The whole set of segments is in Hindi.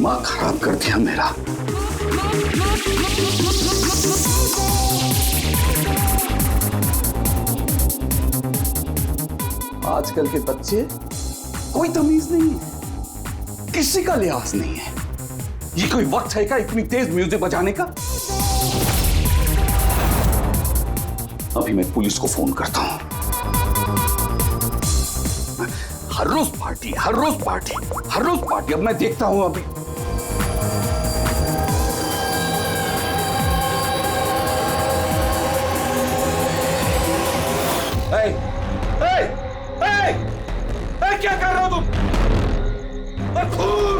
दिमाग खराब कर दिया मेरा। आजकल के बच्चे कोई तमीज नहीं है, किसी का लिहाज नहीं है। ये कोई वक्त है क्या इतनी तेज म्यूजिक बजाने का? अभी मैं पुलिस को फोन करता हूं। हर रोज पार्टी, हर रोज पार्टी, हर रोज पार्टी। अब मैं देखता हूं अभी। क्या कर रहे हो तुम? खून,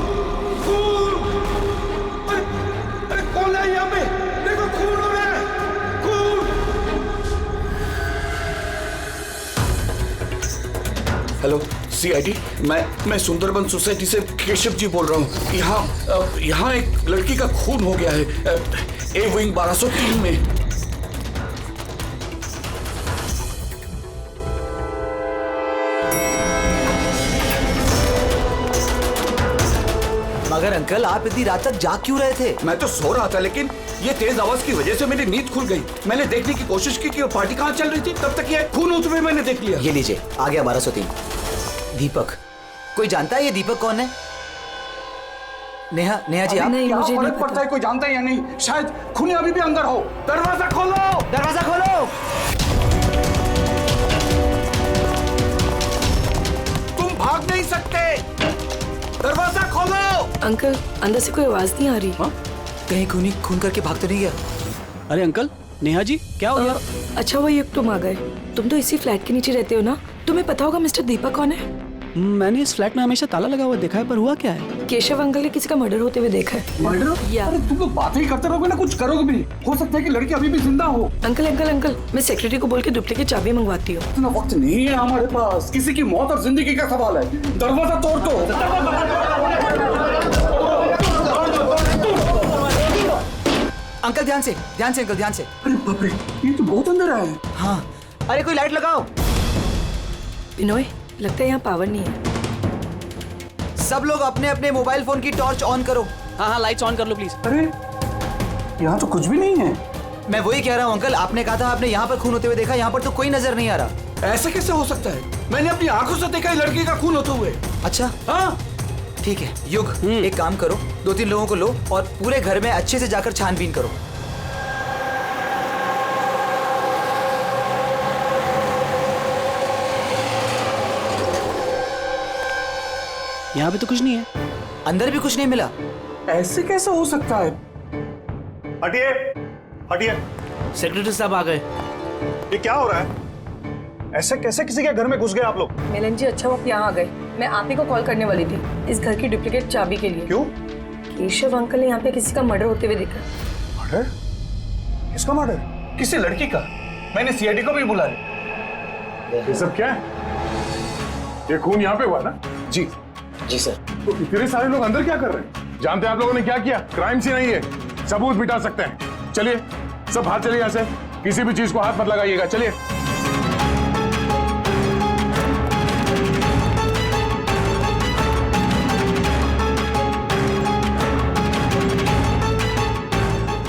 खून! अरे कौन है यहाँ पे? देखो खून हो रहा है, खून! हेलो सीआईडी, मैं सुंदरबन सोसाइटी से केशव जी बोल रहा हूँ। यहाँ एक लड़की का खून हो गया है, ए विंग 1203 में। मगर अंकल, आप इतनी रात तक जाग क्यों रहे थे? मैं तो सो रहा था, लेकिन ये तेज आवाज की वजह से मेरी नींद खुल गई। मैंने देखने की कोशिश की कि वो पार्टी कहाँ चल रही थी, तब तक ये खून होते हुए मैंने देख लिया। ये लीजिए, आ गया 1203। दीपक, कोई जानता है ये दीपक कौन है? नेहा जी आप? नहीं, मुझे नहीं पता है कोई जानता है या नहीं। शायद खूनी अभी भी अंदर हो। दरवाजा खोलो, दरवाजा खोलो। तुम भाग नहीं सकते, दरवाजा खोलो। अंकल, अंदर से कोई आवाज नहीं आ रही। कहीं खूनी खून करके भाग तो नहीं गया? अरे अंकल, नेहा जी क्या हो गया? अच्छा वो ये तुम आ गए। तुम तो इसी फ्लैट के नीचे रहते हो ना? तुम्हें पता होगा मिस्टर दीपक कौन है? मैंने इस फ्लैट में हमेशा ताला लगा हुआ देखा है, पर हुआ क्या है? केशव अंकल ने किसी का मर्डर होते हुए देखा है। मर्डर? या अरे तुम लोग बातें ही करते रहोगे ना, कुछ करोगे भी नहीं। हो सकता है कि लड़की अभी भी जिंदा हो। अंकल, मैं सेक्रेटरी को बोल के डुप्लीकेट चाबी मंगवाती हूँ। इतना वक्त नहीं है हमारे पास, किसी की मौत और जिंदगी का सवाल है। दरवाजा तोड़ दो। अंकल ध्यान से अंकल, ध्यान से। अरे बाप रे, ये तो बहुत अंदर है। हाँ, अरे कोई लाइट लगाओ। बिनोय, लगता है यहाँ पावर नहीं है। सब लोग अपने अपने मोबाइल फोन की टॉर्च ऑन करो। हाँ, लाइट्स ऑन कर लो प्लीज। अरे यहाँ तो कुछ भी नहीं है। मैं वही कह रहा हूँ अंकल, आपने कहा था आपने यहाँ पर खून होते हुए देखा, यहाँ पर तो कोई नजर नहीं आ रहा। ऐसे कैसे हो सकता है? मैंने अपनी आंखों से देखा है लड़की का खून होते हुए। अच्छा हाँ, ठीक है युग, एक काम करो, 2-3 लोगों को लो और पूरे घर में अच्छे से जाकर छानबीन करो। यहाँ पे तो कुछ नहीं है। अंदर भी कुछ नहीं मिला। ऐसे कैसे हो सकता है? हटिए, हटिए। सेक्रेटरी साहब आ गए। ये क्या हो रहा है? ऐसे कैसे किसी के घर में घुस गए आप लोग? मिलन जी, अच्छा वो आप यहाँ आ गए। मैं आप ही को कॉल करने वाली थी इस घर की डुप्लीकेट चाबी के लिए। क्यों? केशव अंकल ने यहाँ पे किसी का मर्डर होते हुए देखा। मर्डर? किसका मर्डर? किसी लड़की का। मैंने सीआईडी को भी बुलाया। ये सब क्या है? ये खून यहाँ पे हुआ ना? जी सर। तो इतने सारे लोग अंदर क्या कर रहे हैं? जानते हैं आप लोगों ने क्या किया? क्राइम सीन नहीं है, सबूत मिटा सकते हैं। चलिए सब बाहर चलिए यहाँ से, किसी भी चीज को हाथ मत लगाइएगा। चलिए।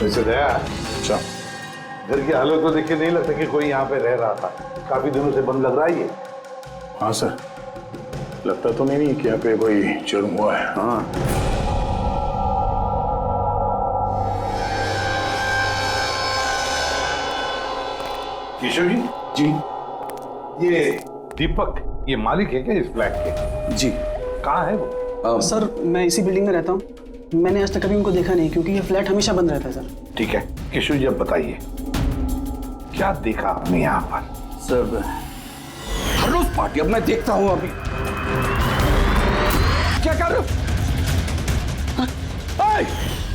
वैसे दया, अच्छा घर की हालत तो देख के नहीं लगता कि कोई यहाँ पे रह रहा था। काफी दिनों से बंद लग रहा है ये। हाँ सर, लगता तो नहीं कि यहाँ पे कोई जुर्म हुआ है। हाँ, केशव जी। जी ये दीपक, ये मालिक है क्या इस फ्लैट के? जी। कहाँ है वो? सर मैं इसी बिल्डिंग में रहता हूँ। मैंने आज तक कभी उनको देखा नहीं, क्योंकि ये फ्लैट हमेशा बंद रहता है सर। ठीक है केशव जी, अब बताइए क्या देखा आपने यहाँ पर? सर हर रोज पार्टी। अब मैं देखता हूँ अभी। क्या कर रहे हो?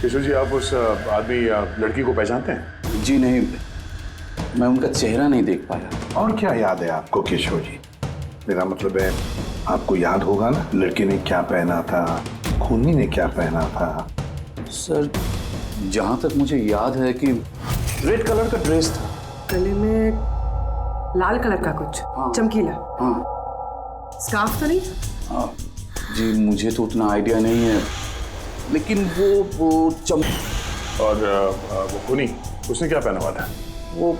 केशव जी, आप उस आदमी या लड़की को पहचानते हैं? जी नहीं, मैं उनका चेहरा नहीं देख पाया। और क्या याद है आपको केशव जी? मेरा मतलब है आपको याद होगा ना, लड़की ने क्या पहना था, खूनी ने क्या पहना था? सर जहां तक मुझे याद है कि रेड कलर का ड्रेस था, गले में लाल कलर का कुछ चमकीला। हाँ स्कार्फ तो नहीं? हाँ जी, मुझे तो उतना आइडिया नहीं है। लेकिन वो और वो खूनी, उसने क्या पहना हुआ था? वो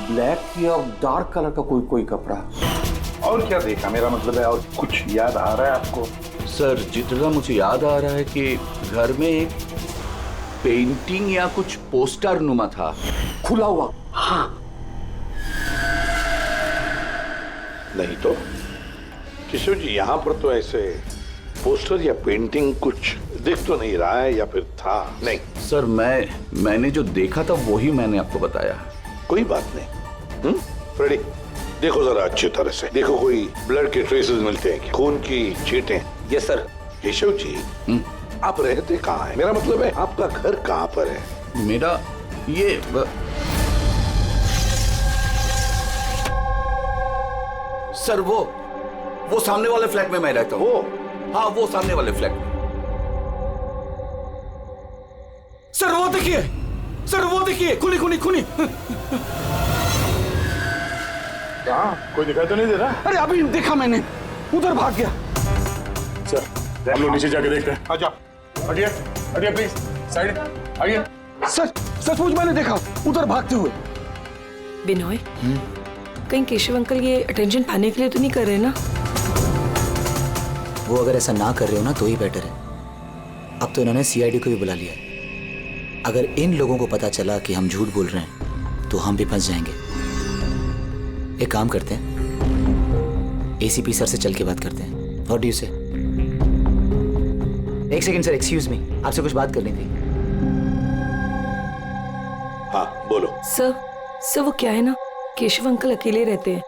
ब्लैक या डार्क कलर का कोई कपड़ा। और क्या देखा, मेरा मतलब है और कुछ याद आ रहा है आपको? सर जितना मुझे याद आ रहा है कि घर में एक पेंटिंग या कुछ पोस्टर नुमा था, खुला हुआ। हाँ। नहीं तो किशोर जी, यहाँ पर तो ऐसे पोस्टर या पेंटिंग कुछ दिख तो नहीं रहा है, या फिर था? नहीं सर मैंने जो देखा था वही मैंने आपको बताया। कोई बात नहीं। फ्रेडी, देखो जरा अच्छी तरह से देखो, कोई ब्लड के ट्रेसेस मिलते हैं क्या? खून की छींटें? Yes sir. केशव जी, आप रहते कहाँ हैं? मेरा मतलब है आपका घर कहाँ पर है? मेरा ये सर वो सामने वाले फ्लैट में मैं रहता हूँ। हाँ, वो सामने वाले फ्लैट में। सर वो देखिए, खूनी। कहाँ? कोई दिखाई तो नहीं दे रहा? अरे अभी देखा मैंने, उधर भाग गया। सर हम लोग नीचे जाके देखते हैं। आ जाओ, हटिए प्लीज, साइड आइए। सर सचमुच मैंने देखा, उधर भागते हुए। बिनॉय, कहीं केशव अंकल ये अटेंशन पाने के लिए तो नहीं कर रहे ना? वो अगर ऐसा ना कर रहे हो ना तो ही बेटर है। अब तो इन्होंने सीआईडी को भी बुला लिया है। अगर इन लोगों को पता चला कि हम झूठ बोल रहे हैं तो हम भी फंस जाएंगे। एक काम करते हैं, एसीपी सर से चल के बात करते हैं। व्हाट डू यू से? एक सेकंड सर, एक्सक्यूज मी, आपसे कुछ बात करनी थी। हाँ बोलो। सर वो क्या है ना, केशव अंकल अकेले रहते हैं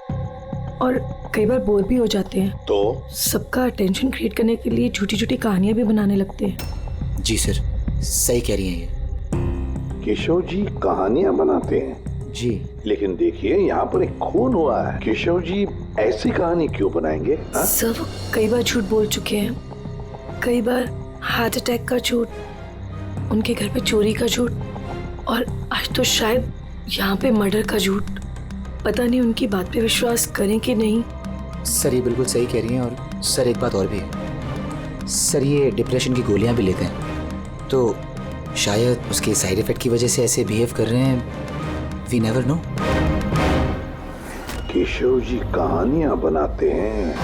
और कई बार बोर भी हो जाते हैं, तो सबका अटेंशन क्रिएट करने के लिए झूठी झूठी कहानियां भी बनाने लगते हैं। जी सर, सही कह रही हैं ये। केशव जी कहानियां बनाते हैं? जी, लेकिन देखिए यहाँ पर एक खून हुआ है, केशव जी ऐसी कहानी क्यों बनाएंगे? हा? सर वो कई बार झूठ बोल चुके हैं, कई बार हार्ट अटैक का झूठ, उनके घर पे चोरी का झूठ, और आज तो शायद यहाँ पे मर्डर का झूठ। पता नहीं उनकी बात पे विश्वास करें कि नहीं। सर ये बिल्कुल सही कह रही हैं। और सर एक बात और भी है, सर ये डिप्रेशन की गोलियां भी लेते हैं, तो शायद उसके साइड इफेक्ट की वजह से ऐसे बिहेव कर रहे हैं। We never know. Keshav ji कहानियां बनाते हैं?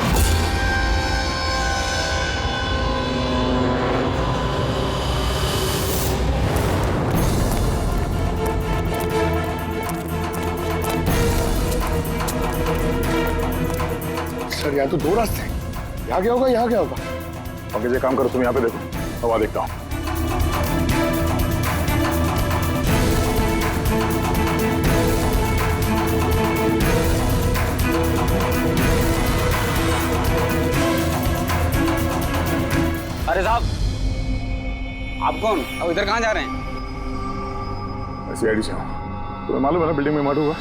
सर यहाँ तो दो रास्ते हैं, यहाँ क्या होगा, यहाँ क्या होगा? और किसी काम करो, तुम यहाँ पे देखो, हवा देखता हूँ। अरे साहब, आप कौन? अब इधर कहाँ जा रहे हैं? सीआईडी से हूँ। तुम्हें मालूम है ना बिल्डिंग में मर्डर हुआ?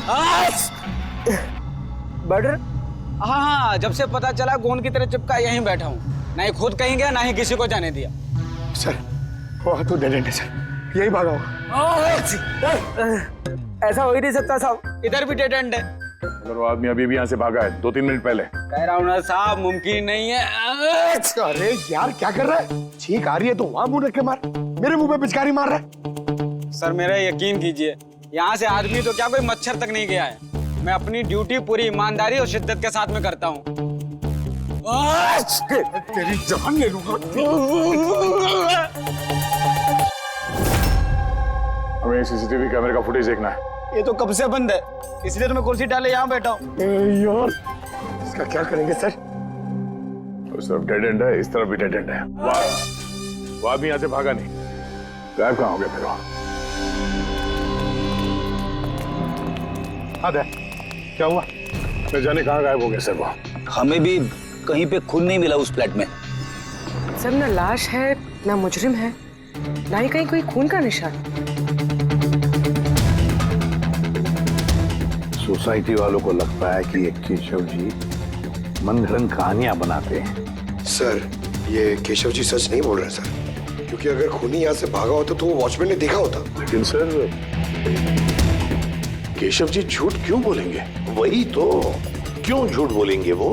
मर्डर? हाँ, जब से पता चला गोंद की तरह चिपका यहीं बैठा हूँ। ना ही खुद कहीं गया, ना ही किसी को जाने दिया। सर वो तो डेड एंड है सर, यही भागा होगा। ऐसा हो ही नहीं सकता साहब, इधर भी डेड एंड है। अगर वो आदमी अभी भी यहाँ से भागा है 2-3 मिनट पहले। कह रहा हूँ ना साहब, मुमकिन नहीं है। अरे यार क्या कर रहा है? छींक आ रही है तो वहां मुंह रख के मार, मेरे मुंह पे पिचकारी मार रहा है। सर मेरा यकीन कीजिए, यहाँ से आदमी तो क्या कोई मच्छर तक नहीं गया है। मैं अपनी ड्यूटी पूरी ईमानदारी और शिद्दत के साथ में करता हूँ। तेरी जान ले लूंगा। हमें सीसीटीवी कैमरे का फुटेज देखना है। ये तो कब से बंद है, इसलिए तो मैं कुर्सी डाले यहाँ बैठा हूँ। यार इसका क्या करेंगे सर? उस तरफ डेड एंड है, इस तरफ भी डेड एंड है। वो आदमी यहाँ से भागा नहीं, गायब कहाँ हो गया फिर? हाँ दे, क्या हुआ? न जाने कहाँ गायब हो गया सर वो। हमें भी कहीं पे खून नहीं मिला उस फ्लैट में। सर ना लाश है, ना मुजरिम है, ना ही कहीं कोई खून का निशान। सोसाइटी वालों को लगता है कि ये केशव जी मन घड़ंग कहानियां बनाते हैं। सर ये केशव जी सच नहीं बोल रहे सर, क्योंकि अगर खूनी यहाँ से भागा होता तो वो वॉचमैन ने देखा होता। लेकिन सर केशव जी झूठ क्यों बोलेंगे? वही तो, क्यों झूठ बोलेंगे वो?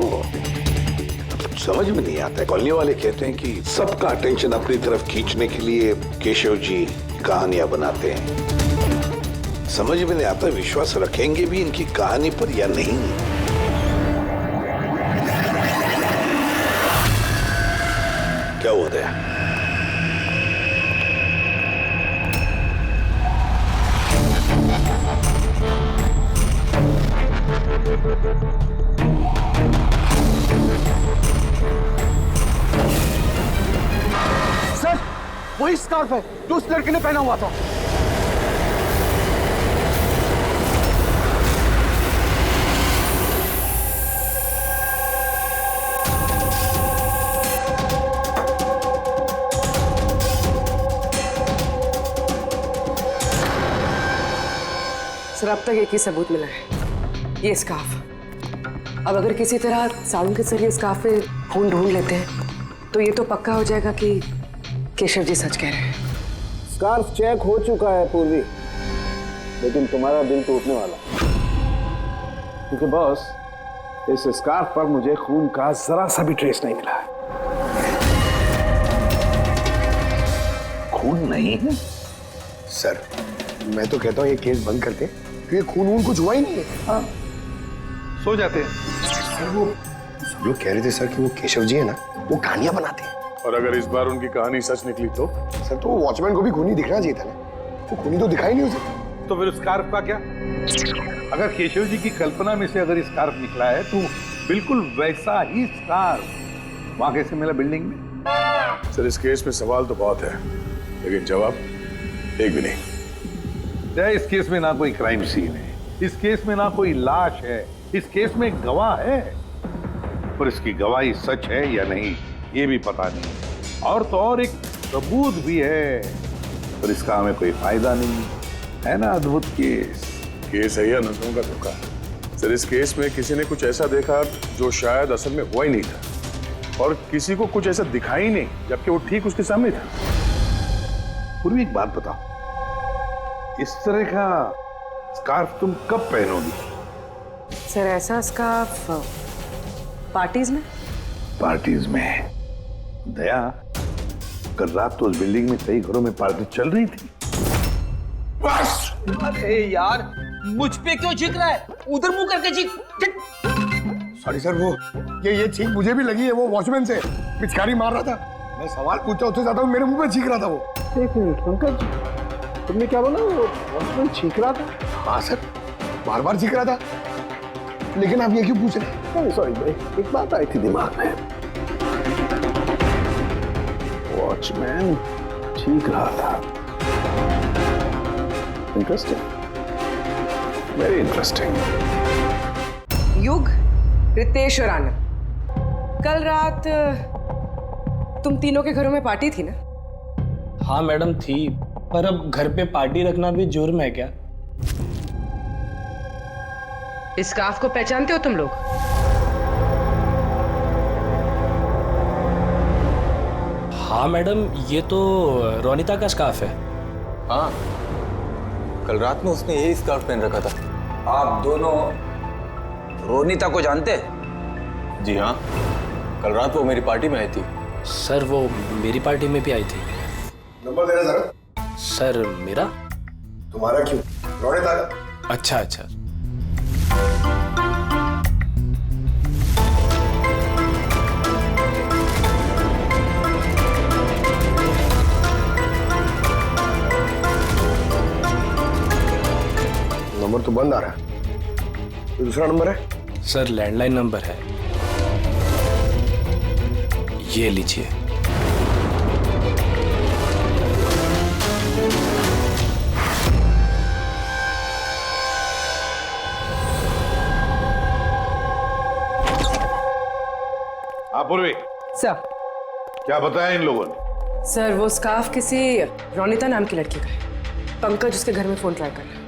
कुछ समझ में नहीं आता है। कॉलोनी वाले कहते हैं कि सबका अटेंशन अपनी तरफ खींचने के लिए केशव जी कहानियां बनाते हैं। समझ में नहीं आता विश्वास रखेंगे भी इनकी कहानी पर या नहीं। क्या हुआ था? सर वही स्कार्फ है जो उस लड़के ने पहना हुआ था। सर अब तक एक ही सबूत मिला है, ये स्कार्फ। अब अगर किसी तरह साउंड के जरिए स्कार्फ में खून ढूंढ लेते हैं तो ये तो पक्का हो जाएगा कि केशव जी सच कह रहे हैं। स्कार्फ चेक हो चुका है पूर्वी, लेकिन तुम्हारा दिल टूटने वाला, क्योंकि बॉस इस स्कार्फ पर मुझे खून का जरा सा भी ट्रेस नहीं मिला है। खून नहीं है? सर मैं तो कहता हूँ ये केस बंद करते, क्योंकि खून वून कुछ हुआ ही नहीं है। हाँ सो जाते हैं। सर वो सब लोग कह रहे थे सर कि वो केशव जी है ना, वो कहानियां बनाते हैं। और अगर इस बार उनकी कहानी सच निकली तो? सर तो वॉचमैन को भी खूनी दिखना चाहिए था ना, वो खूनी तो दिखाई नहीं उसे। तो फिर स्कार्फ का क्या? अगर केशव जी की कल्पना में से अगर स्कार्फ निकला है तो बिल्कुल वैसा ही स्कार्फ वहां कैसे मिला बिल्डिंग में? सर इस केस में सवाल तो बहुत है, लेकिन जवाब एक भी नहीं। इस केस में ना कोई क्राइम सीन है, इस केस में ना कोई लाश है, इस केस में एक गवाह है, पर इसकी गवाही सच है या नहीं ये भी पता नहीं। और तो और एक सबूत भी है, पर इसका हमें कोई फायदा नहीं है ना। अद्भुत केस है या नजरों का धोखा? सर इस केस में किसी ने कुछ ऐसा देखा जो शायद असल में हुआ ही नहीं था, और किसी को कुछ ऐसा दिखा ही नहीं जबकि वो ठीक उसके सामने था। पूर्वी एक बात बताओ, इस तरह का स्कार्फ तुम कब पहनोगी? सर ऐसा स्कार्फ पार्टीज में? पार्टीज में? दया, कल रात तो उस बिल्डिंग में कई घरों में पार्टी चल रही थी। बस! अरे यार मुझ पे क्यों चीख रहा है? उधर मुंह करके चीख। सॉरी सर, वो ये चीख मुझे भी लगी है, वो वॉचमैन से पिचकारी मार रहा था। मैं सवाल पूछता उससे ज्यादा मेरे मुंह पे चीख रहा था वो। एक मिनट पंकज, तुमने क्या बोला? वो वॉचमैन चीख रहा था? हाँ सर, बार बार चीख रहा था, लेकिन आप ये क्यों पूछ रहे हैं? सॉरी, एक बात आई थी दिमाग में। वॉचमैन चीख रहा था। Interesting, very interesting. युग, रितेश और आनंद, कल रात तुम तीनों के घरों में पार्टी थी ना? हाँ मैडम थी, पर अब घर पे पार्टी रखना भी जुर्म है क्या? इस स्कार्फ को पहचानते हो तुम लोग? हाँ मैडम, ये तो रोनिता का स्कार्फ है। हाँ, कल रात में उसने यही स्कार्फ पहन रखा था। आप दोनों रोनिता को जानते हैं? जी हाँ, कल रात वो मेरी पार्टी में आई थी। सर वो मेरी पार्टी में भी आई थी। नंबर देना जरा। सर मेरा? तुम्हारा क्यों, रोनिता का। अच्छा अच्छा। नंबर तो बंद आ रहा है, तो दूसरा नंबर है? सर लैंडलाइन नंबर है, ये लीजिए। पूर्वी सर, क्या बताया इन लोगों ने? सर वो स्कार्फ किसी रोनिता नाम की लड़की का है। पंकज उसके घर में फोन ट्राई कर रहा है।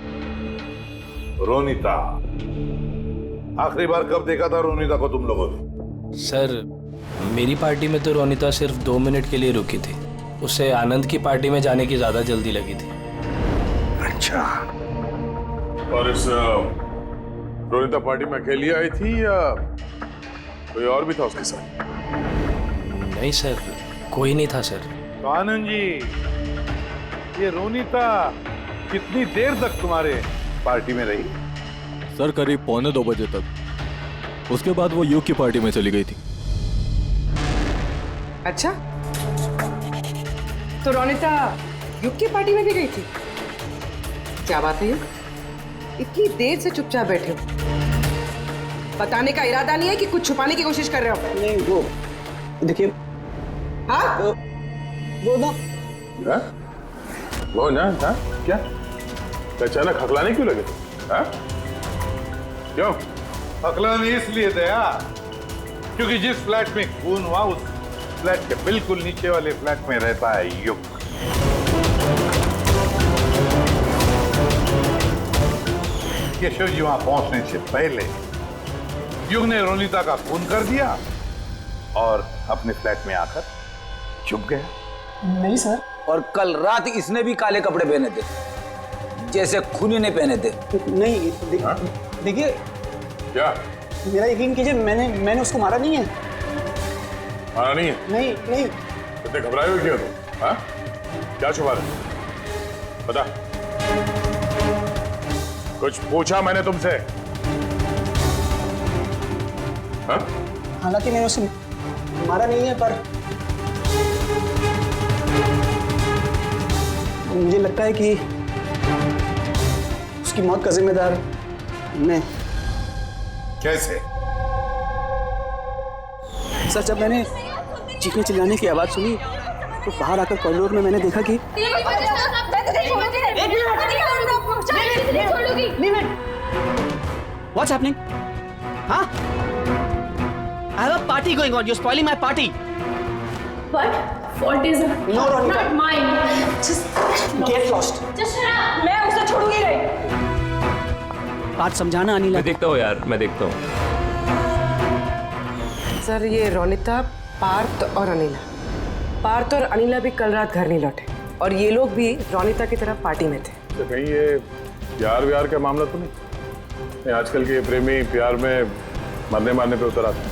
रोनिता? आखिरी बार कब देखा था रोनिता को तुम लोगों ने? सर मेरी पार्टी में तो रोनिता सिर्फ 2 मिनट के लिए रुकी थी, उसे आनंद की पार्टी में जाने की ज्यादा जल्दी लगी थी। अच्छा, और इस रोनिता पार्टी में अकेली आई थी या कोई और भी था उसके साथ? नहीं सर, कोई नहीं था सर। तो आनंद जी, ये रोनीता कितनी देर तक तुम्हारे पार्टी में रही? सर करीब 1:45 बजे तक। उसके बाद वो युग की पार्टी में चली गई थी। अच्छा, तो रोनिता युग की पार्टी में भी गई थी? क्या बात है, युग इतनी देर से चुपचाप बैठे हो? बताने का इरादा नहीं है कि कुछ छुपाने की कोशिश कर रहे हो? नहीं, वो देखिए। हाँ, वो ना वो ना, हाँ? क्या अचानक हकलाने क्यों लगे? हाँ? क्यों हकलाने इसलिए दया क्योंकि जिस फ्लैट में खून हुआ उस फ्लैट के बिल्कुल नीचे वाले फ्लैट में रहता है युग। केशव जी वहां पहुंचने से पहले युग ने रोनिता का खून कर दिया और अपने फ्लैट में आकर छुप गया। नहीं सर। और कल रात इसने भी काले कपड़े पहने थे, जैसे खूनी ने पहने थे। नहीं, देखिए क्या? मेरा यकीन कीजिए, मैंने उसको मारा नहीं है। मारा नहीं है? नहीं नहीं। इतने घबराए हुए क्यों तुम? हाँ? क्या छुपा रहे? बता। कुछ पूछा मैंने तुमसे? हाँ? हालांकि मैंने उसे मारा नहीं है, पर मुझे लगता है कि उसकी मौत का जिम्मेदार मैं। कैसे? सर, जब मैंने चीखने चिल्लाने की आवाज सुनी तो बाहर आकर कॉरिडोर में मैंने देखा कि What's happening? Huh? I have a party going on. You're spoiling my party. What? Fault is No, Ronika. not mine. Just Get lost. Just shut up. मैं उसे छोड़ूंगी नहीं। बात समझाना अनिला। मैं देखता हूँ यार, मैं देखता हूँ। सर ये रोनिता, पार्थ और अनिला। पार्थ और अनिला भी कल रात घर नहीं लौटे और ये लोग भी रोनिता की तरफ पार्टी में थे। तो कहीं ये प्यार व्यार का मामला तो नहीं? आजकल के प्रेमी प्यार में मरने मारने पे उतर आते हैं।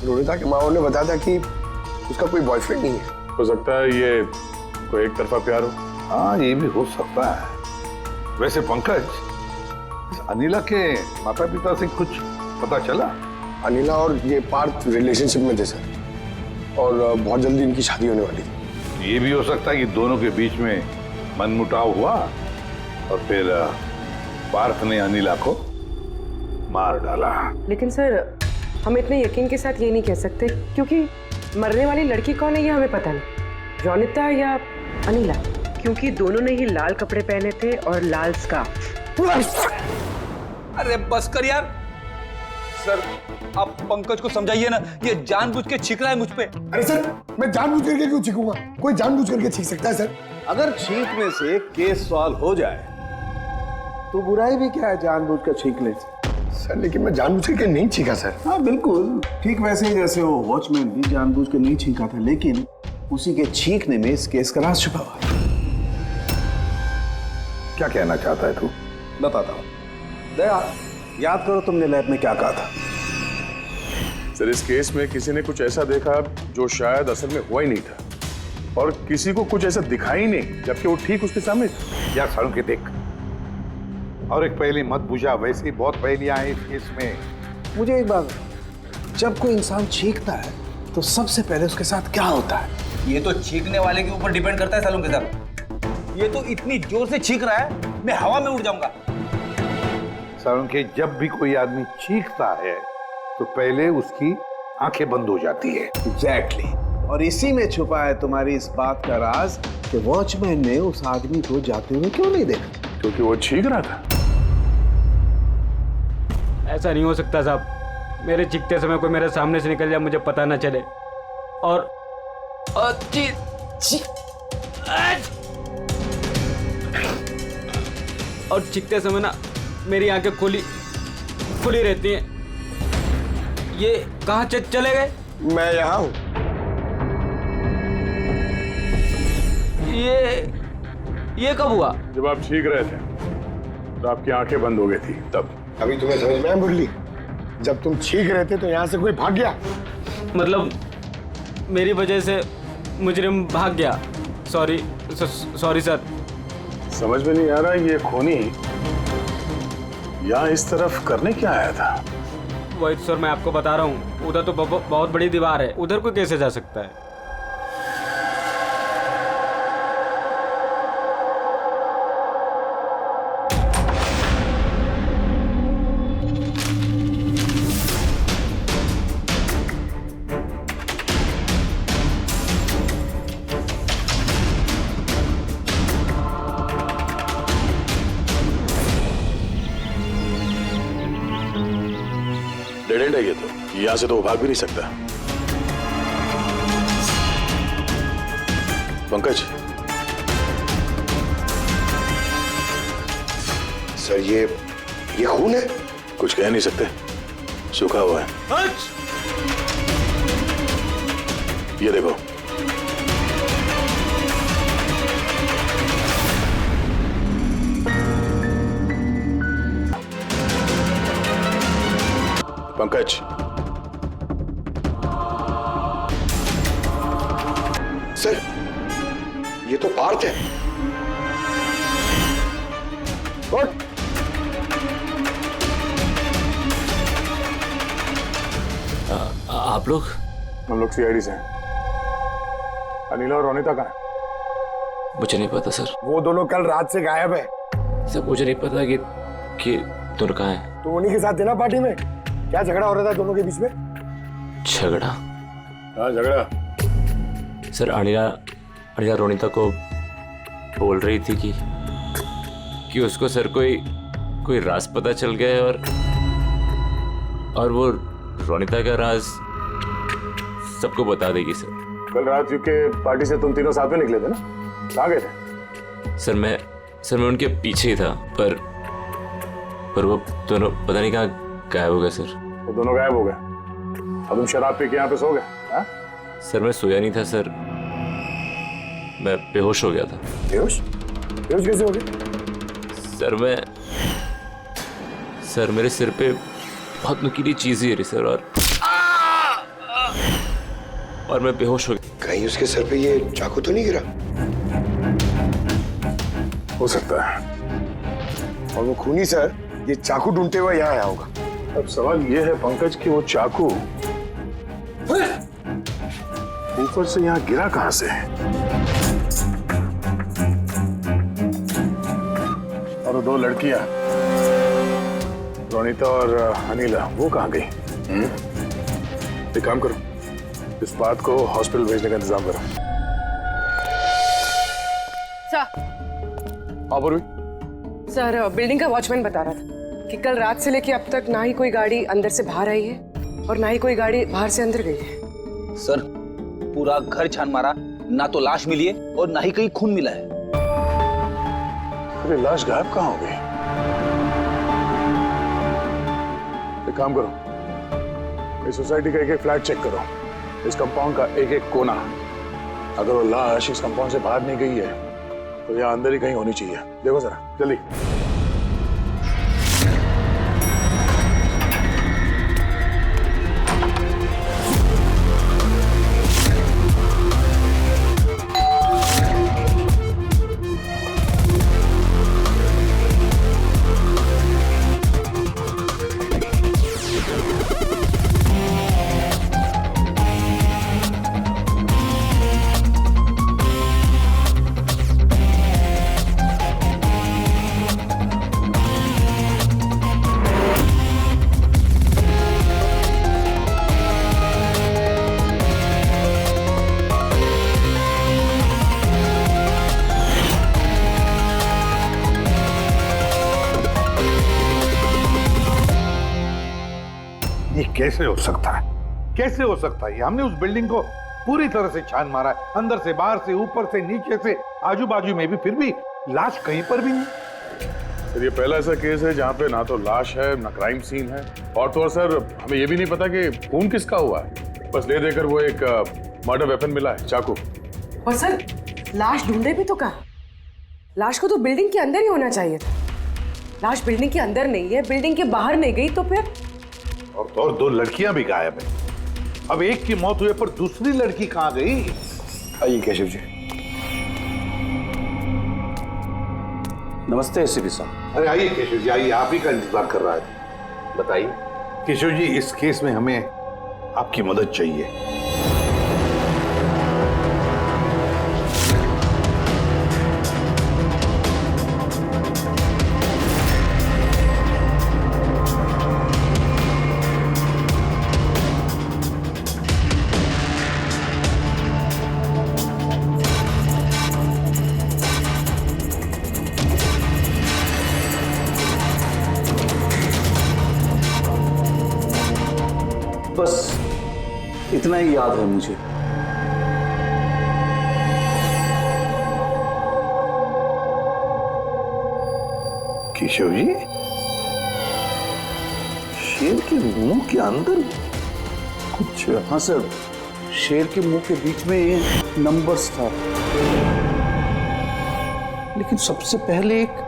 रोनिता के माँ ने बताया था कि उसका कोई बॉयफ्रेंड नहीं है। हो सकता है ये कोई एक तरफा प्यार हो। हाँ, ये भी हो सकता है। वैसे पंकज, इस अनिला के माता पिता से कुछ पता चला? अनिला और ये पार्थ रिलेशनशिप में थे सर, और बहुत जल्दी इनकी शादी होने वाली थी। ये भी हो सकता है कि दोनों के बीच में मनमुटाव हुआ और फिर पार्थ ने अनिला को मार डाला। लेकिन सर हम इतने यकीन के साथ ये नहीं कह सकते क्योंकि मरने वाली लड़की कौन है ये हमें पता नहीं, रोनिता या अनिला, क्योंकि दोनों ने ही लाल कपड़े पहने थे और लाल स्कार्फ। अरे बस कर यार। सर आप पंकज को समझाइए ना, ये जानबूझ के छींक रहा है मुझ पे। अरे सर, मैं जानबूझ करके क्यों छींकूंगा? कोई जानबूझ करके छींक सकता है सर? अगर छींकने से केस सॉल्व हो जाए तो बुराई भी क्या है जानबूझ कर छींकने से? सर लेकिन मैं जानबूझ करके नहीं छींका सर। हाँ बिल्कुल ठीक वैसे ही जैसे वो वॉचमैन भी जानबूझ के नहीं छींका था, लेकिन उसी के छींकने में इस केस का राज छुपा हुआ। क्या कहना चाहता है तू? बताता हूँ। दया, याद करो तुमने लैब में क्या कहा था? सर इस केस में किसी ने कुछ ऐसा देखा जो शायद असल में हुआ ही नहीं था, और किसी को कुछ ऐसा दिखाई नहीं जबकि वो ठीक उसके सामने था। यार सालों के देख, और एक पहेली मत बुझा, वैसे ही बहुत पहेलियां हैं इस केस में। मुझे एक बात, जब कोई इंसान छींकता है तो सबसे पहले उसके साथ क्या होता है? ये तो छींकने वाले के ऊपर डिपेंड करता है सालों के साथ। ये तो इतनी जोर से छींक रहा है मैं हवा में उड़ जाऊंगा। सालों के, जब भी कोई आदमी चीखता है तो पहले उसकी आंखें बंद हो जाती है। एग्जैक्टली। और इसी में छुपा है तुम्हारी इस बात का राज कि वॉचमैन ने उस आदमी को जाते हुए क्यों नहीं देखा? क्योंकि वो छींक रहा था। ऐसा नहीं हो सकता साहब, मेरे चीखते समय कोई मेरे सामने से निकल जाए मुझे पता ना चले। और चीखते समय ना मेरी आंखें खुली रहती हैं। ये कहाँ चले गए? मैं यहाँ हूँ। ये कब हुआ? जब आप छींक रहे थे तो आपकी आंखें बंद हो गई थी तब। अभी तुम्हें समझ में मुरली, जब तुम छींक रहे थे तो यहाँ से कोई भाग गया। मतलब मेरी वजह से मुजरिम भाग गया। Sorry sir. समझ में नहीं आ रहा ये खूनी यहाँ इस तरफ करने क्या आया था? वही सर मैं आपको बता रहा हूँ, उधर तो बहुत बड़ी दीवार है, उधर कोई कैसे जा सकता है? डेड एंड है ये तो, यहाँ से तो वो भाग भी नहीं सकता। पंकज सर ये खून है? कुछ कह नहीं सकते, सूखा हुआ है। ये देखो, पंकज सर ये तो पार्थ है। आप लोग? हम लोग सीआईडी से हैं। अनिला और रोनिता कहाँ है? मुझे नहीं पता सर। वो दोनों कल रात से गायब है सर। मुझे नहीं पता कि दोनों कहाँ हैं। तो उन्हीं के साथ थे ना पार्टी में? क्या झगड़ा हो रहा था दोनों के बीच में? झगड़ा? हाँ झगड़ा। सर अनिला रोनिता को बोल रही थी कि उसको सर कोई राज पता चल गया है और वो रोनिता का राज सबको बता देगी सर। कल रात के पार्टी से तुम तीनों साथ में निकले थे ना? कहाँ गए थे? सर मैं उनके पीछे ही था पर वो दोनों पता नहीं कहाँ गायब हो गए सर। वो दोनों गायब हो गए? अब तुम शराब पी के यहाँ पे सो गए? हाँ? सर मैं सोया नहीं था सर, मैं बेहोश हो गया था। बेहोश कैसे हो गए? सर मेरे सिर पे बहुत नुकीली चीज गिरी सर और मैं बेहोश हो गया। कहीं उसके सर पे ये चाकू तो नहीं गिरा? हो सकता है। और वो खूनी सर ये चाकू ढूंढते हुए यहाँ आया होगा। अब सवाल ये है पंकज कि वो चाकू ऊपर से यहाँ गिरा कहां से? और वो दो लड़कियां रोनिता और अनिला वो कहां गई? एक काम करो, इस बात को हॉस्पिटल भेजने का इंतजाम करो। सर बिल्डिंग का वॉचमैन बता रहा था कि कल रात से लेके अब तक ना ही कोई गाड़ी अंदर से बाहर आई है और ना ही कोई गाड़ी बाहर से अंदर गई है। सर पूरा घर छान मारा, ना तो लाश मिली है और ना ही कहीं खून मिला है। अरे लाश गायब कहाँ हो गई? एक काम करो, इस सोसाइटी का एक फ्लैट चेक करो, इस कंपाउंड का एक कोना। अगर वो लाश इस कंपाउंड से बाहर नहीं गई है तो यहाँ अंदर ही कहीं होनी चाहिए। देखो जरा जल्दी। कैसे हो सकता है? कैसे हो सकता है? हमने उस बिल्डिंग को पूरी तरह से छान मारा है, अंदर से बाहर से ऊपर से नीचे से आजू बाजू में भी, फिर भी लाश कहीं पर भी नहीं। सर ये पहला ऐसा केस है जहाँ पे ना तो लाश है ना क्राइम सीन है, और तो और सर हमें ये भी नहीं पता कि खून किसका हुआ है। बस ले देकर वो एक मर्डर वेपन मिला है, चाकू। और सर लाश ढूंढे भी तो कहाँ? लाश को तो बिल्डिंग के अंदर ही होना चाहिए था। लाश बिल्डिंग के अंदर नहीं है, बिल्डिंग के बाहर नहीं गई तो फिर? और तो और दो लड़कियां भी गायब है। अब एक की मौत हुए पर दूसरी लड़की कहाँ गई? आइए केशव जी। नमस्ते एसीपी साहब। अरे आइए केशव जी, आइए, आप ही का इंतजार कर रहा है। बताइए केशव जी, इस केस में हमें आपकी मदद चाहिए। बस इतना ही याद है मुझे। केशव जी, शेर के मुंह के अंदर कुछ? हाँ सर, शेर के मुंह के बीच में ये नंबर्स था, लेकिन सबसे पहले एक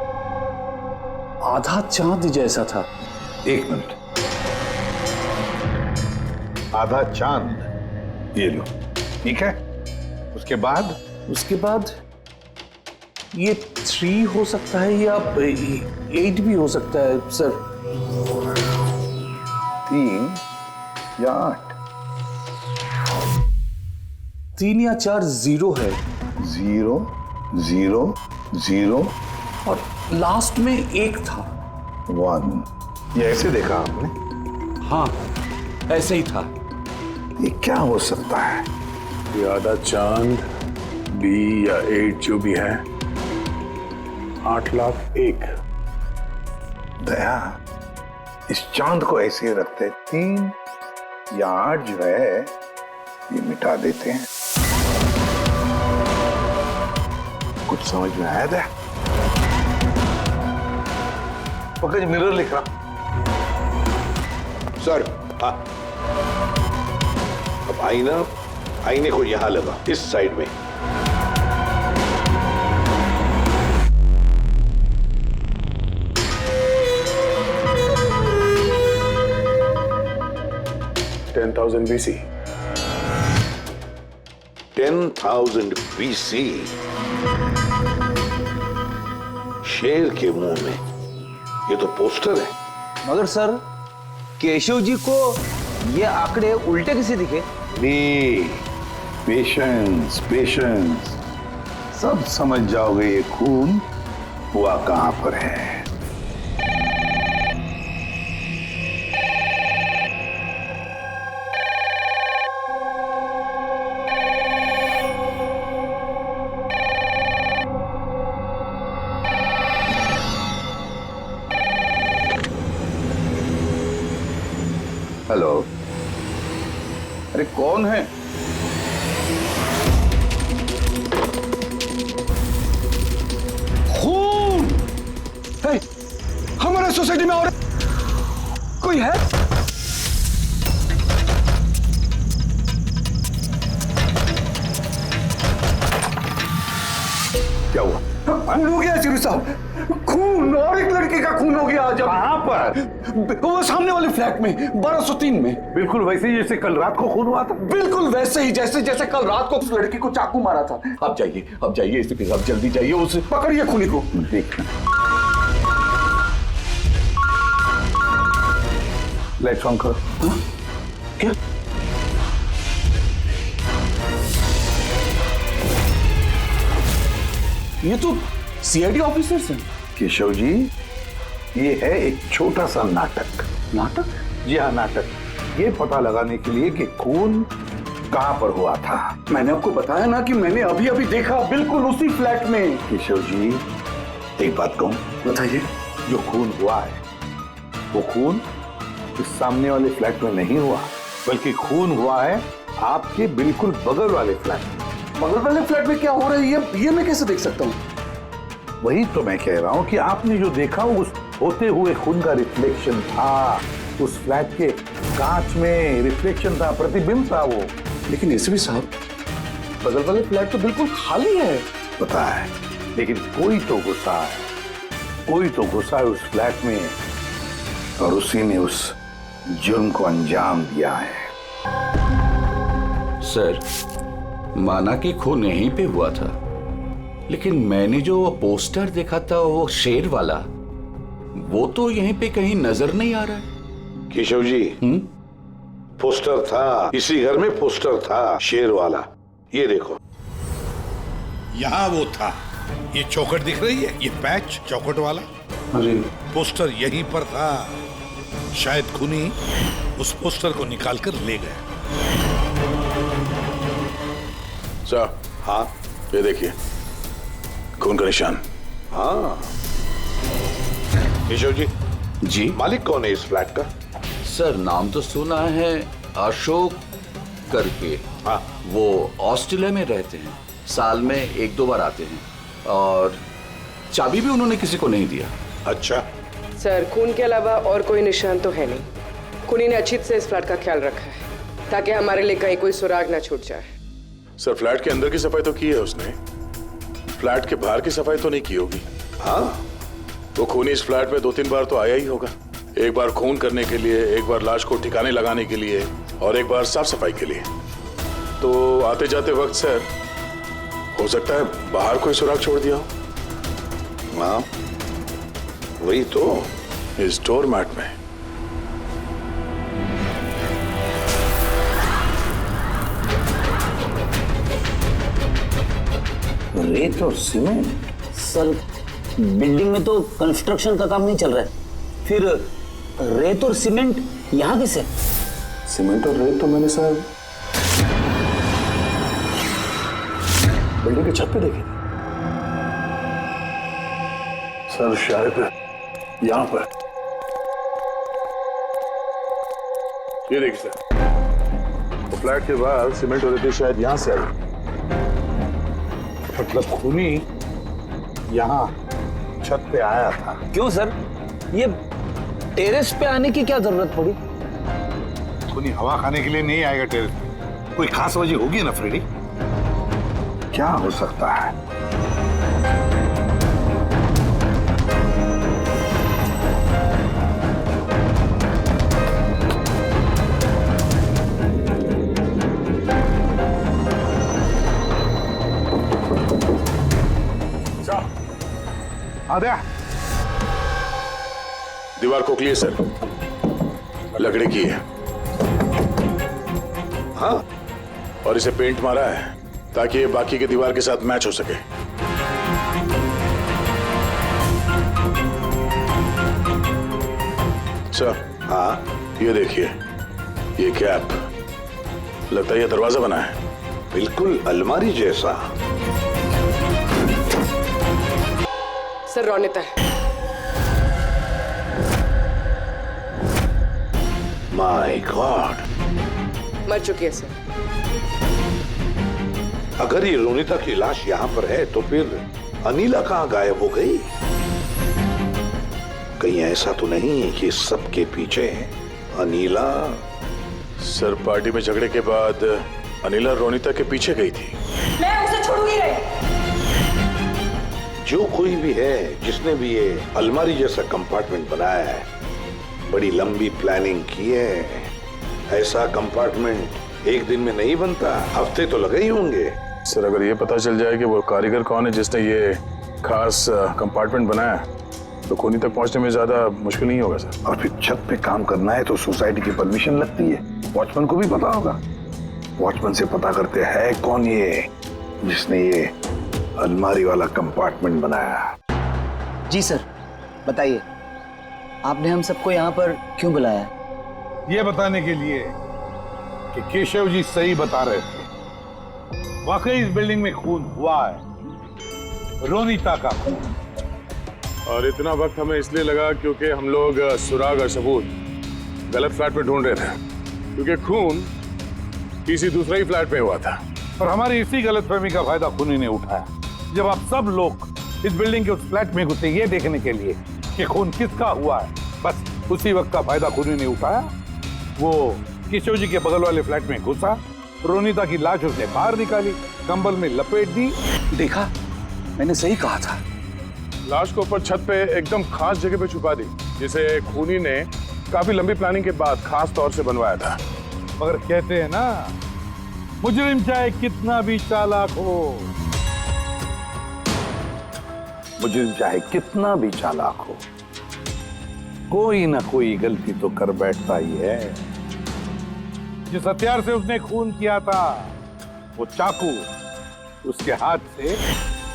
आधा चांद जैसा था। एक मिनट, आधा चांद, ये लो, ठीक है। उसके बाद? उसके बाद ये 3 हो सकता है या 8 भी हो सकता है सर। 3 या 8? 3 या 4 0 है। 0 0 0 और लास्ट में 1 था। 1। ये ऐसे देखा आपने? हाँ, ऐसे ही था। ये क्या हो सकता है? ये आधा चांद B या 8 जो भी है, 8,01,000। दया, इस चांद को ऐसे रखते, 3 या 8 जो है ये मिटा देते हैं। कुछ समझ में आया दया? पंकज, मिरर लिख रहा। सर, हाँ। अब आईने को यहां लगा, इस साइड में। BC। 10,000 BC। शेर के मुंह में ये तो पोस्टर है। मगर सर, केशव जी को ये आंकड़े उल्टे कैसे दिखे? पेशेंस पेशेंस, सब समझ जाओगे ये खून हुआ कहां पर है। हेलो, अरे कौन है? खून है हमारे सोसाइटी में, और कोई है? क्या हुआ? खून हो गया चिरू साहब, खून, और एक लड़के का खून हो गया आज। कहां पर? वो सामने वाले फ्लैट में, 1203 में। बिल्कुल वैसे ही जैसे कल रात को खून हुआ था। बिल्कुल वैसे ही जैसे कल रात को उस लड़की को चाकू मारा था। आप जाइए एसीपी साहब, जल्दी जाइए, उसे पकड़िए खूनी को। देखना, लाइट्स ऑन करो। क्या? ये तो सीआईडी ऑफिसर्स हैं। केशव जी, ये है एक छोटा सा नाटक। नाटक? जी हाँ, नाटक। ये पता लगाने के लिए कि खून कहां पर हुआ था। मैंने आपको बताया ना कि मैंने अभी अभी देखा, बिल्कुल उसी फ्लैट में। केशव जी, एक बात कहूं? बताइए। जो खून हुआ है वो खून इस सामने वाले फ्लैट में नहीं हुआ, बल्कि खून हुआ है आपके बिल्कुल बगल वाले फ्लैट में। बगल वाले फ्लैट में क्या हो रहा है ये मैं कैसे देख सकता हूँ? वही तो मैं कह रहा हूं कि आपने जो देखा उस होते हुए खून का रिफ्लेक्शन था, उस फ्लैट के कांच में रिफ्लेक्शन था, प्रतिबिंब था वो। लेकिन एसीपी साहब, बगल वाले फ्लैट तो बिल्कुल खाली है। पता है, लेकिन कोई तो घुसा है, कोई तो घुसा है उस फ्लैट में, और उसी ने उस जुर्म को अंजाम दिया है। सर, माना कि खून यहीं पे हुआ था, लेकिन मैंने जो पोस्टर देखा था वो शेर वाला, वो तो यहीं पे कहीं नजर नहीं आ रहा है। केशव जी, पोस्टर था, इसी घर में पोस्टर था शेर वाला। ये देखो, यहाँ वो था। ये चौखट दिख रही है, ये पैच चौखट वाला, पोस्टर यहीं पर था। शायद खूनी उस पोस्टर को निकालकर ले गया। सर, हाँ, ये देखिए, खून का निशान। हाँ। केशव जी, जी मालिक कौन है इस फ्लैट का? सर, नाम तो सुना है, अशोक करके। हाँ, वो ऑस्ट्रेलिया में रहते हैं, साल में 1-2 बार आते हैं, और चाबी भी उन्होंने किसी को नहीं दिया। अच्छा सर, खून के अलावा और कोई निशान तो है नहीं। खूनी ने अच्छी से इस फ्लैट का ख्याल रखा है ताकि हमारे लिए कहीं कोई सुराग ना छूट जाए। सर, फ्लैट के अंदर की सफाई तो की है उसने, फ्लैट के बाहर की सफाई तो नहीं की होगी। हाँ, वो खूनी इस फ्लैट में 2-3 बार तो आया ही होगा। एक बार खून करने के लिए, एक बार लाश को ठिकाने लगाने के लिए, और एक बार साफ सफाई के लिए। तो आते जाते वक्त सर, हो सकता है बाहर कोई सुराग छोड़ दिया हो। हाँ, वही तो, इस डोर मैट में। रेत और सीमेंट? सर, बिल्डिंग में तो कंस्ट्रक्शन का काम नहीं चल रहा है, फिर रेत और सीमेंट यहाँ कैसे? सीमेंट और रेत तो मैंने सर बिल्डिंग की छत पे देखी थी। सर, शायद यहां पर। ये देखिए सर, तो फ्लैट के बाद सीमेंट और रेती शायद यहां से आई। मतलब खूनी यहाँ छत पे आया था। क्यों सर, ये टेरेस पे आने की क्या जरूरत पड़ी? खूनी हवा खाने के लिए नहीं आएगा टेरेस पे। कोई खास वजह होगी ना फ्रेडी? क्या हो सकता है? आद्या, दीवार खोखली है सर, लकड़ी की है। हाँ, और इसे पेंट मारा है ताकि ये बाकी के दीवार के साथ मैच हो सके। सर, हाँ, ये देखिए, ये कैप, लगता है ये दरवाजा बना है। बिल्कुल अलमारी जैसा। सर, रोनिता है। माय गॉड, मर चुकी है सर। अगर ये रोनिता की लाश यहाँ पर है तो फिर अनीला कहाँ गायब हो गई? कहीं ऐसा तो नहीं कि सबके पीछे अनीला? सर, पार्टी में झगड़े के बाद अनीला रोनिता के पीछे गई थी। मैं उसे छोड़ूंगी नहीं। जो कोई भी है जिसने भी ये अलमारी जैसा कंपार्टमेंट बनाया है, बड़ी लंबी प्लानिंग की है। ऐसा कंपार्टमेंट एक दिन में नहीं बनता, हफ्ते तो लगे ही होंगे। सर, अगर ये पता चल जाए कि वो कारीगर कौन है जिसने ये खास कंपार्टमेंट बनाया, तो खूनी तक पहुंचने में ज्यादा मुश्किल नहीं होगा सर। और फिर छत पे काम करना है तो सोसाइटी की परमिशन लगती है, वॉचमैन को भी पता होगा। वॉचमैन से पता करते हैं कौन ये जिसने ये अलमारी वाला कंपार्टमेंट बनाया। जी सर, बताइए, आपने हम सबको यहाँ पर क्यों बुलाया? ये बताने के लिए कि केशव जी सही बता रहे थे। वाकई इस बिल्डिंग में खून हुआ है, रोनिता का खून। और इतना वक्त हमें इसलिए लगा क्योंकि हम लोग सुराग और सबूत गलत फ्लैट में ढूंढ रहे थे, क्योंकि खून किसी दूसरे ही फ्लैट में हुआ था। और हमारी इसी गलतफहमी का फायदा खूनी ने उठाया। जब आप सब लोग इस बिल्डिंग के उस फ्लैट में घुसे ये देखने के लिए कि खून किसका हुआ है, बस उसी वक्त का फायदा खूनी ने उठाया। वो केशव जी के बगल वाले फ्लैट में घुसा, रोनिता की लाश उसने बाहर निकाली, कंबल में लपेट दी। देखा, मैंने सही कहा था। लाश को ऊपर छत पे एकदम खास जगह पे छुपा दी, जिसे खूनी ने काफी लंबी प्लानिंग के बाद खास तौर से बनवाया था। मगर कहते हैं ना, मुजरिम चाहे कितना भी चालाक हो, मुजरिम चाहे कितना भी चालाक हो, कोई ना कोई गलती तो कर बैठता ही है। जिस हथियार से उसने खून किया था, वो चाकू उसके हाथ से,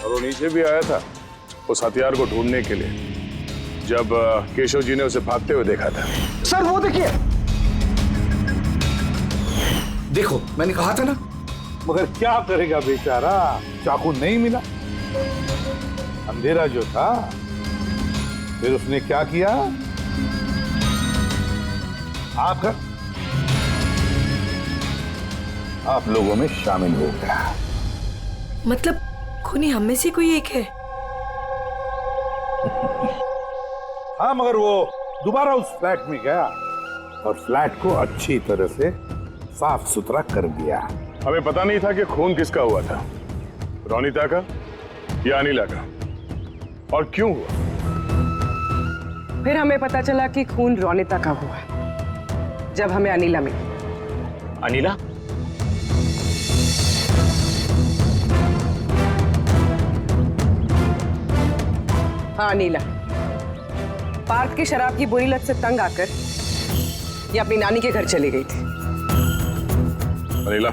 और वो नीचे भी आया था उस हथियार को ढूंढने के लिए जब केशव जी ने उसे भागते हुए देखा था। सर वो देखिए। देखो मैंने कहा था ना। मगर क्या करेगा बेचारा, चाकू नहीं मिला, अंधेरा जो था। फिर उसने क्या किया, आकर आप लोगों में शामिल हो गया। मतलब खूनी हम में से कोई एक है? हाँ, मगर वो दोबारा उस फ्लैट में गया और फ्लैट को अच्छी तरह से साफ सुथरा कर दिया। हमें पता नहीं था कि खून किसका हुआ था, रोनिता का या अनिला का, और क्यों हुआ। फिर हमें पता चला कि खून रोनिता का हुआ है जब हमें अनिला मिली। अनिला? हाँ अनिला, पार्थ की शराब की बुरी लत से तंग आकर ये अपनी नानी के घर चली गई थी। अनिला,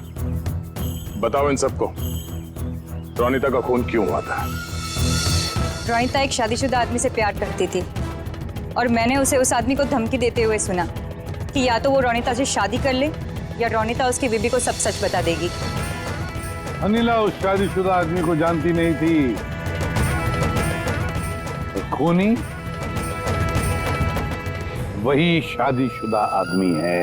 बताओ इन सबको रोनिता का खून क्यों हुआ था। रोनिता एक शादीशुदा आदमी से प्यार करती थी और मैंने उसे उस आदमी को धमकी देते हुए सुना कि या तो वो रोनिता से शादी कर ले या रोनिता उसकी बीबी को सब सच बता देगी। अनिला उस शादीशुदा आदमी को जानती नहीं थी। खूनी वही शादीशुदा आदमी है।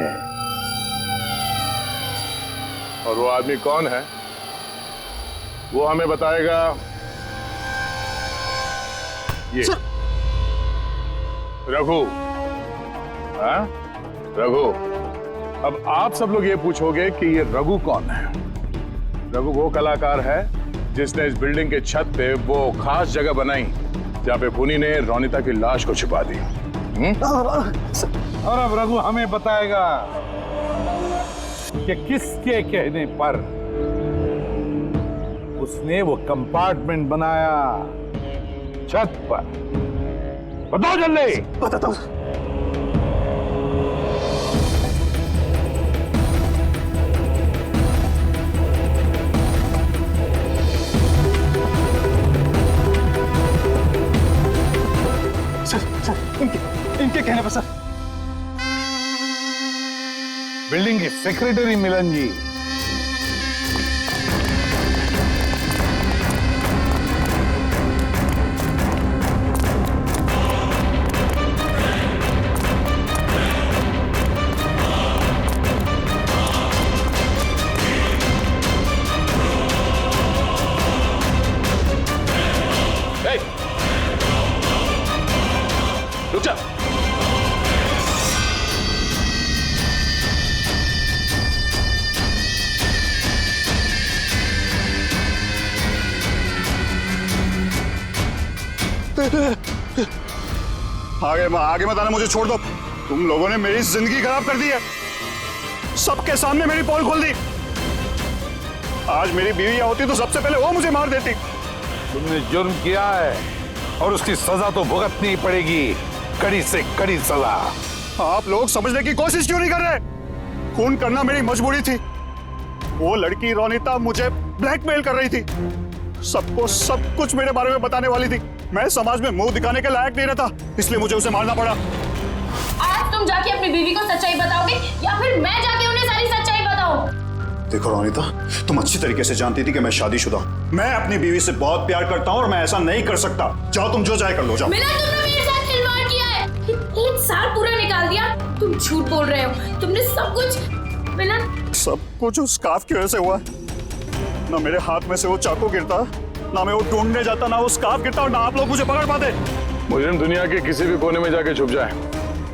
और वो आदमी कौन है वो हमें बताएगा ये रघु। हाँ रघु, अब आप सब लोग ये पूछोगे कि ये रघु कौन है। रघु वो कलाकार है जिसने इस बिल्डिंग के छत पे वो खास जगह बनाई जहाँ पे खूनी ने रोनिता की लाश को छिपा दी। और अब रघु हमें बताएगा कि किसके कहने पर उसने वो कंपार्टमेंट बनाया छत पर। बताओ जल्दी। बताता हूँ। इनके कहने पर सर। बिल्डिंग के सेक्रेटरी मिलन जी। रुक जा। आगे मत आना, मुझे छोड़ दो। तुम लोगों ने मेरी जिंदगी खराब कर दी है, सबके सामने मेरी पोल खोल दी। आज मेरी बीवी यहाँ होती तो सबसे पहले वो मुझे मार देती। तुमने जुर्म किया है और उसकी सजा तो भुगतनी पड़ेगी, कड़ी से कड़ी सजा। आप लोग समझने की कोशिश क्यों नहीं कर रहे? खून करना मेरी मजबूरी थी। वो लड़की रोनिता मुझे ब्लैकमेल कर रही थी, सबको सब कुछ मेरे बारे में बताने वाली थी। मैं समाज में मुंह दिखाने के लायक नहीं रहता, इसलिए मुझे उसे मारना पड़ा। आज तुम जाके अपनी बीवी को सच्चाई बताओगे या फिर मैं जाके उन्हें सारी सच्चाई बताऊं? देखो रोनिता, तुम अच्छी तरीके से जानती थी कि मैं शादीशुदा हूं। मैं अपनी बीवी से बहुत प्यार करता हूं और मैं ऐसा नहीं कर सकता। जाओ, तुम जो चाहे कर लो, जाओ। मिलन, तुमने मेरे साथ खिलवाड़ किया है। 1 साल पूरा निकाल दिया। तुम झूठ बोल रहे हो। तुमने सब कुछ। मिलन, सब कुछ उस स्कार्फ की वजह से हुआ। ना मेरे हाथ में से वो चाकू गिरता, ना मैं वो ढूंढने जाता, ना वो स्कार्फ गिरता और ना आप लोग मुझे पकड़ पाते। मुजरिम दुनिया के किसी भी कोने में जाके छुप जाए,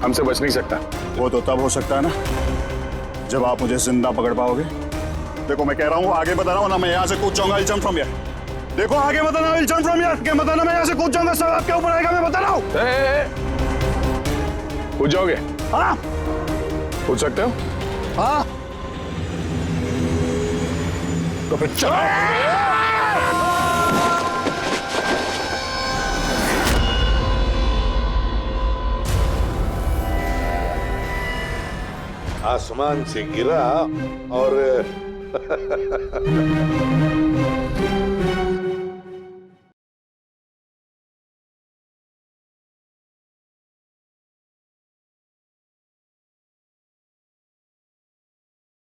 हमसे बच नहीं सकता। वो तो तब हो सकता है ना जब आप मुझे जिंदा पकड़ पाओगे। देखो मैं कह रहा हूँ, आगे बता रहा हूँ ना, मैं यहाँ से कूद जाऊंगा। I'll jump from here। देखो आगे बताना, I'll jump from here। आगे बताना, मैं यहाँ से कूद जाऊंगा, सब आपके ऊपर आएगा, मैं बता रहा हूँ। कूद जाओगे? हाँ। कूद सकते हो? हाँ। तो फिर चलो। आसमान से गिरा और